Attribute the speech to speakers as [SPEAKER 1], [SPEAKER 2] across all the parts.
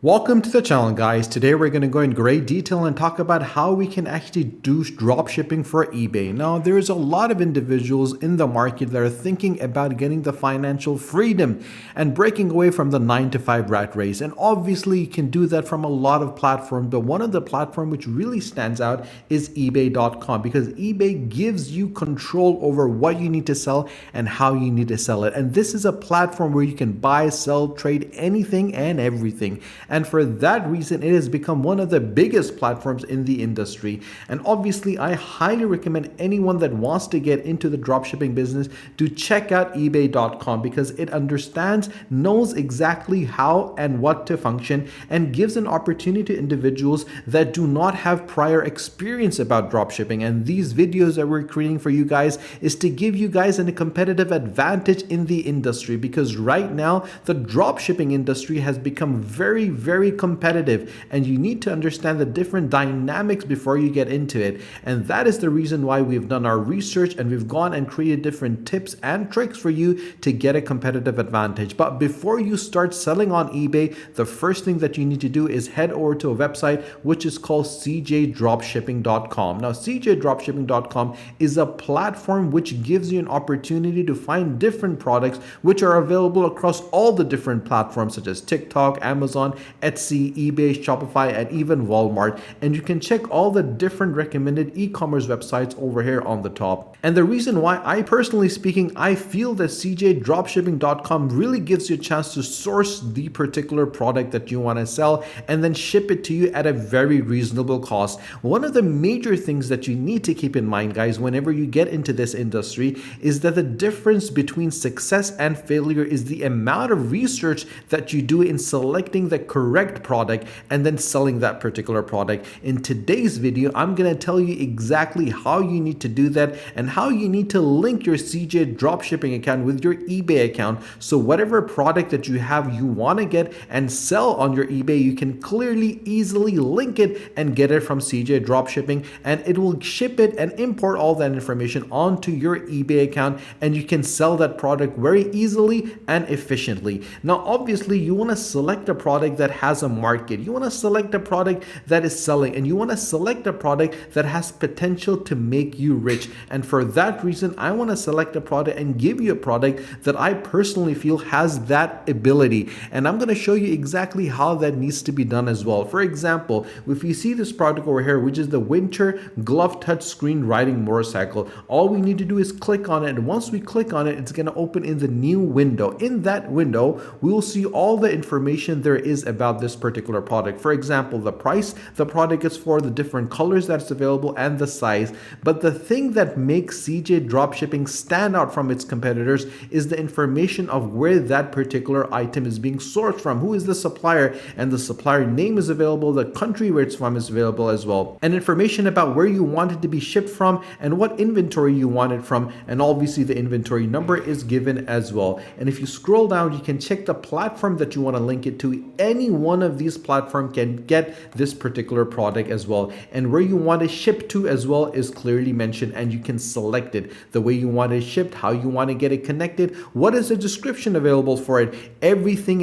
[SPEAKER 1] Welcome to the channel, guys. Today we're going to go in great detail and talk about how we can actually do drop shipping for eBay. Now, there's a lot of individuals in the market that are thinking about getting the financial freedom and breaking away from the 9-to-5 rat race. And obviously you can do that from a lot of platforms, but one of the platforms which really stands out is ebay.com, because eBay gives you control over what you need to sell and how you need to sell it. And this is a platform where you can buy, sell, trade anything and everything. And for that reason, it has become one of the biggest platforms in the industry. And obviously, I highly recommend anyone that wants to get into the dropshipping business to check out ebay.com, because it understands, knows exactly how and what to function, and gives an opportunity to individuals that do not have prior experience about dropshipping. And these videos that we're creating for you guys is to give you guys a competitive advantage in the industry, because right now the dropshipping industry has become very competitive, and you need to understand the different dynamics before you get into it. And that is the reason why we've done our research and we've gone and created different tips and tricks for you to get a competitive advantage. But before you start selling on eBay, the first thing that you need to do is head over to a website which is called cjdropshipping.com. Now, cjdropshipping.com is a platform which gives you an opportunity to find different products which are available across all the different platforms such as TikTok, Amazon, Etsy, eBay, Shopify, and even Walmart. And you can check all the different recommended e-commerce websites over here on the top. And the reason why I personally speaking, I feel that cjdropshipping.com really gives you a chance to source the particular product that you want to sell and then ship it to you at a very reasonable cost. One of the major things that you need to keep in mind, guys, whenever you get into this industry is that the difference between success and failure is the amount of research that you do in selecting the correct product and then selling that particular product. In today's video, I'm going to tell you exactly how you need to do that and how you need to link your CJ dropshipping account with your eBay account. So whatever product that you have you want to get and sell on your eBay, you can clearly, easily link it and get it from CJ Dropshipping, and it will ship it and import all that information onto your eBay account, and you can sell that product very easily and efficiently. Now, obviously, you want to select a product that has a market. You want to select a product that is selling, and you want to select a product that has potential to make you rich. And for that reason, I want to select a product and give you a product that I personally feel has that ability. And I'm going to show you exactly how that needs to be done as well. For example, if you see this product over here, which is the Winter Glove Touch Screen Riding Motorcycle, all we need to do is click on it. And once we click on it, it's going to open in the new window. In that window, we will see all the information there is about this particular product. For example, the price the product is for, the different colors that's available, and the size. But the thing that makes CJ Dropshipping stand out from its competitors is the information of where that particular item is being sourced from, who is the supplier, and the supplier name is available, the country where it's from is available as well, and information about where you want it to be shipped from and what inventory you want it from, and obviously the inventory number is given as well. And if you scroll down, you can check the platform that you want to link it to. Any one of these platforms can get this particular product as well, and where you want it shipped to as well is clearly mentioned, and you can select it the way you want it shipped, how you want to get it connected, what is the description available for it. Everything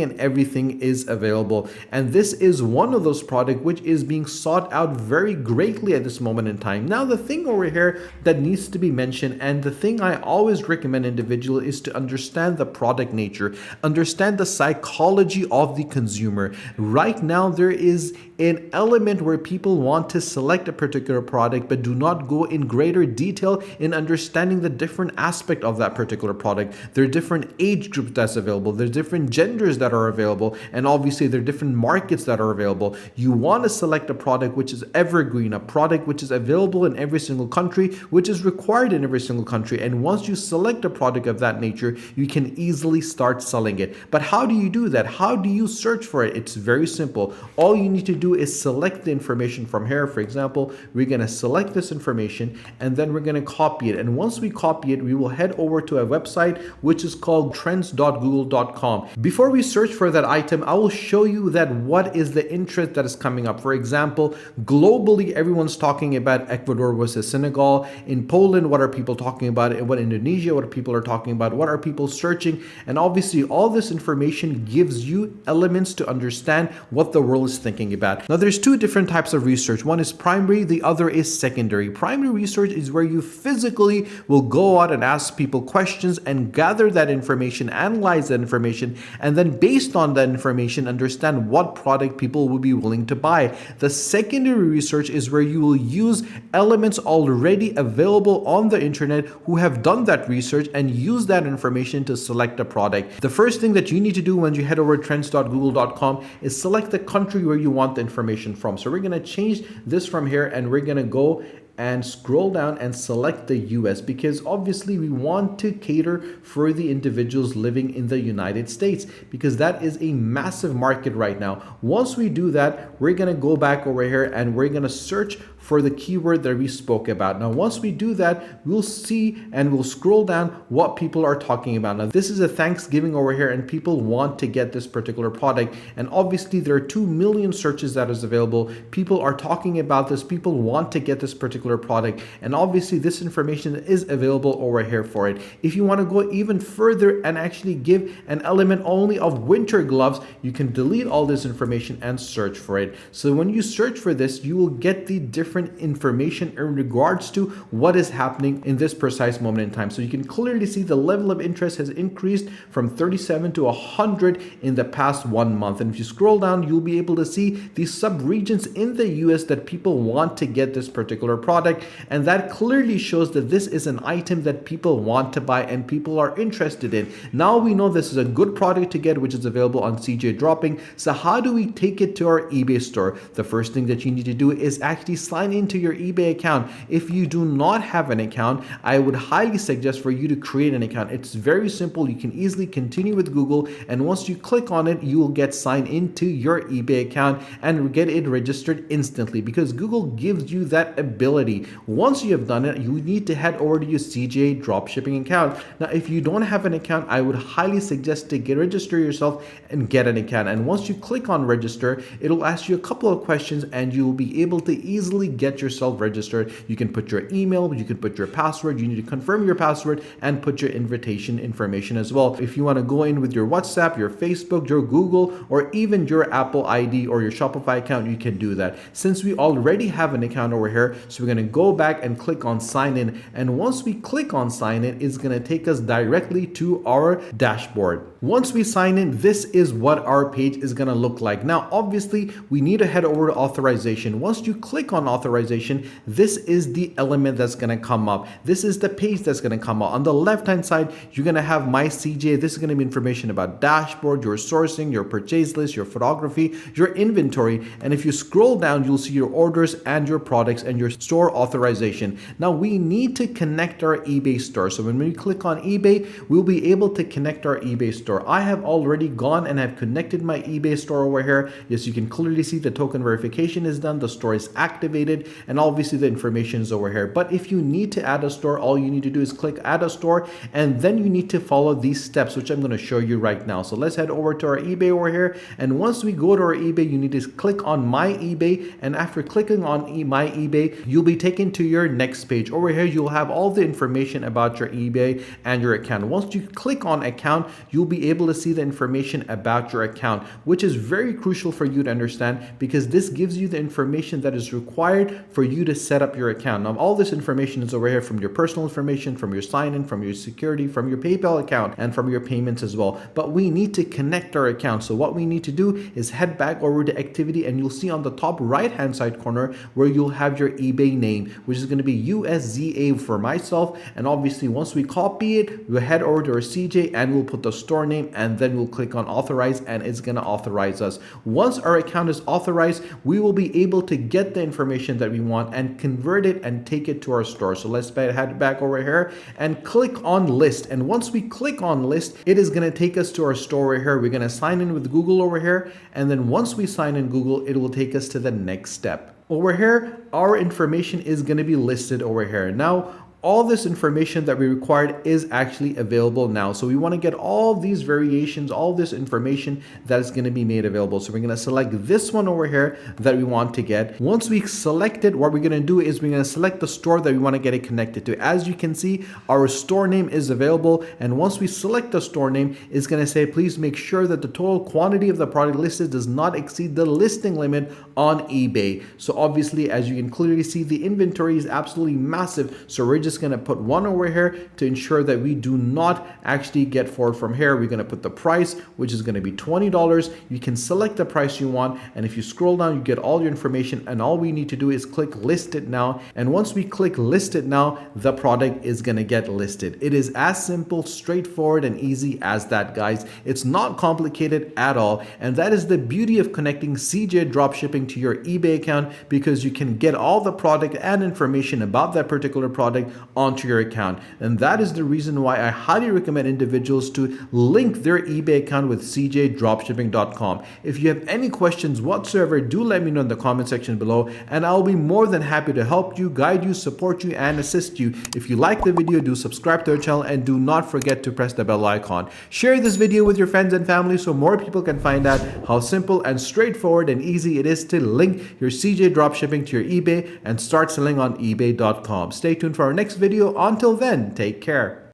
[SPEAKER 1] is available, and this is one of those products which is being sought out very greatly at this moment in time. Now, the thing over here that needs to be mentioned, and the thing I always recommend individual, is to understand the product nature, understand the psychology of the consumer. Right now, there is an element where people want to select a particular product but do not go in greater detail in understanding the different aspect of that particular product. There are different age groups that's available, there's different genders that are available, and obviously there are different markets that are available. You want to select a product which is evergreen, a product which is available in every single country, which is required in every single country. And once you select a product of that nature, you can easily start selling it. But how do you do that? How do you search for it? It's very simple. All you need to do is select the information from here. For example, we're going to select this information and then we're going to copy it. And once we copy it, we will head over to a website which is called trends.google.com. Before we search for that item, I will show you that what is the interest that is coming up. For example, globally, everyone's talking about Ecuador versus Senegal. In Poland, what are people talking about? What Indonesia, what people are talking about? What are people searching? And obviously, all this information gives you elements to understand understand what the world is thinking about. Now, there's two different types of research. One is primary, the other is secondary. Primary research is where you physically will go out and ask people questions and gather that information, analyze that information, and then based on that information, understand what product people will be willing to buy. The secondary research is where you will use elements already available on the internet who have done that research and use that information to select a product. The first thing that you need to do when you head over to trends.google.com is select the country where you want the information from. So we're going to change this from here and we're going to go and scroll down and select the US, because obviously we want to cater for the individuals living in the United States, because that is a massive market right now. Once we do that, we're going to go back over here and we're going to search for the keyword that we spoke about. Now, once we do that, we'll see and we'll scroll down what people are talking about. Now, this is a Thanksgiving over here and people want to get this particular product. And obviously there are 2 million searches that is available. People are talking about this. People want to get this particular product. And obviously this information is available over here for it. If you want to go even further and actually give an element only of winter gloves, you can delete all this information and search for it. So when you search for this, you will get the different information in regards to what is happening in this precise moment in time. So you can clearly see the level of interest has increased from 37 to 100 in the past 1 month. And if you scroll down, you'll be able to see the sub-regions in the US that people want to get this particular product. And that clearly shows that this is an item that people want to buy and people are interested in. Now we know this is a good product to get, which is available on CJ Dropping. So how do we take it to our eBay store? The first thing that you need to do is actually sign into your eBay account. If you do not have an account, I would highly suggest for you to create an account. It's very simple. You can easily continue with Google, and once you click on it, you will get signed into your eBay account and get it registered instantly, because Google gives you that ability. Once you have done it, you need to head over to your CJ Dropshipping account. Now, if you don't have an account, I would highly suggest to register yourself and get an account. And once you click on register, it'll ask you a couple of questions and you'll be able to easily get yourself registered. You can put your email, you can put your password, you need to confirm your password and put your invitation information as well. If you want to go in with your WhatsApp, your Facebook, your Google, or even your Apple ID or your Shopify account, you can do that. Since we already have an account over here, so we're going to go back and click on sign in. And once we click on sign in, it's going to take us directly to our dashboard. Once we sign in, this is what our page is going to look like. Now, obviously, we need to head over to authorization. Once you click on authorization, this is the element that's going to come up. This is the page that's going to come up. On the left-hand side, you're going to have My CJ. This is going to be information about dashboard, your sourcing, your purchase list, your photography, your inventory. And if you scroll down, you'll see your orders and your products and your store authorization. Now, we need to connect our eBay store. So when we click on eBay, we'll be able to connect our eBay store. I have already gone and have connected my eBay store over here. Yes, you can clearly see the token verification is done, the store is activated, and obviously the information is over here. But if you need to add a store, all you need to do is click add a store, and then you need to follow these steps, which I'm going to show you right now. So let's head over to our eBay over here. And once we go to our eBay, you need to click on My eBay. And after clicking on My eBay, you'll be taken to your next page. Over here, you'll have all the information about your eBay and your account. Once you click on account, you'll be able to see the information about your account, which is very crucial for you to understand, because this gives you the information that is required for you to set up your account. Now, all this information is over here, from your personal information, from your sign-in, from your security, from your PayPal account, and from your payments as well. But we need to connect our account. So what we need to do is head back over to activity, and you'll see on the top right-hand side corner where you'll have your eBay name, which is going to be USZA for myself. And obviously, once we copy it, we'll head over to our CJ and we'll put the store name, and then we'll click on authorize, and it's going to authorize us. Once our account is authorized, we will be able to get the information that we want and convert it and take it to our store. So let's head back over here and click on list. And once we click on list, it is going to take us to our store over here. We're going to sign in with Google over here. And then once we sign in Google, it will take us to the next step. Over here, our information is going to be listed over here. Now, all this information that we required is actually available now. So we want to get all these variations, all this information that is going to be made available. So we're going to select this one over here that we want to get. Once we select it, what we're going to do is we're going to select the store that we want to get it connected to. As you can see, our store name is available. And once we select the store name, it's going to say, please make sure that the total quantity of the product listed does not exceed the listing limit on eBay. So obviously, as you can clearly see, the inventory is absolutely massive. So we're just going to put one over here to ensure that we do not actually get forward from here. We're going to put the price, which is going to be $20. You can select the price you want. And if you scroll down, you get all your information. And all we need to do is click list it now. And once we click list it now, the product is going to get listed. It is as simple, straightforward, and easy as that, guys. It's not complicated at all. And that is the beauty of connecting CJ Dropshipping to your eBay account, because you can get all the product and information about that particular product onto your account. And that is the reason why I highly recommend individuals to link their eBay account with cjdropshipping.com. If you have any questions whatsoever, do let me know in the comment section below, and I'll be more than happy to help you, guide you, support you, and assist you. If you like the video, do subscribe to our channel, and do not forget to press the bell icon. Share this video with your friends and family so more people can find out how simple and straightforward and easy it is to link your CJ Dropshipping to your eBay and start selling on ebay.com. Stay tuned for our next video. Until then, take care.